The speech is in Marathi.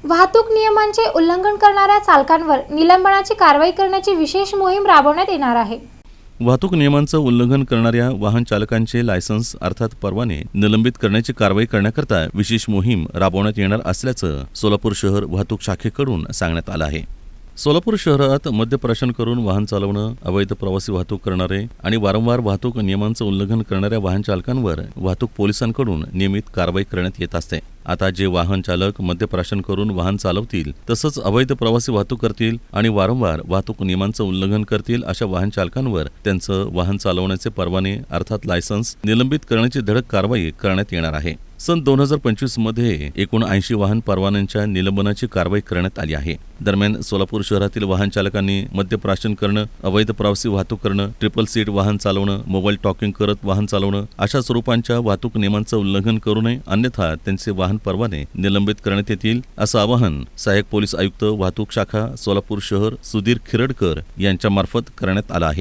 वाहतूक नियमांचे उल्लंघन करणाऱ्या चालकांवर निलंबनाची कारवाई करण्याची विशेष मोहीम राबवण्यात येणार आहे। वाहतूक नियमांचं उल्लंघन करणाऱ्या वाहन चालकांचे लायसन्स अर्थात परवाने निलंबित करण्याची कारवाई करण्याकरता विशेष मोहीम राबवण्यात येणार असल्याचं सोलापूर शहर वाहतूक शाखेकडून सांगण्यात आलं आहे। सोलापूर शहरात मद्यप्राशन करून वाहन चालवणं, अवैध प्रवासी वाहतूक करणारे आणि वारंवार वाहतूक नियमांचं उल्लंघन करणाऱ्या वाहन चालकांवर वाहतूक पोलिसांकडून नियमित कारवाई करण्यात येत असते। आता जे वाहन चालक मद्यप्राशन करून वाहन चालवतील तसंच अवैध प्रवासी वाहतूक करतील आणि वारंवार वाहतूक नियमांचं उल्लंघन करतील अशा वाहन चालकांवर त्यांचं वाहन चालवण्याचे परवाने अर्थात लायसन्स निलंबित करण्याची धडक कारवाई करण्यात येणार आहे। सन 2025 मध्ये एकूण 80 वाहन परवान्यांच्या निलंबनाची कारवाई करण्यात आली आहे। दरम्यान सोलापूर शहरातील वाहन चालकांनी मद्यप्राशन करणं, अवैध प्रवासी वाहतूक करणं, ट्रिपल सीट वाहन चालवणं, मोबाईल टॉकिंग करत वाहन चालवणं अशा स्वरूपांच्या वाहतूक नियमांचं उल्लंघन करू नये, अन्यथा त्यांचे वाहन परवाने निलंबित करण्यात येतील असं आवाहन सहाय्यक पोलीस आयुक्त वाहतूक शाखा सोलापूर शहर सुधीर खिरडकर यांच्या मार्फत करण्यात आलं आहे।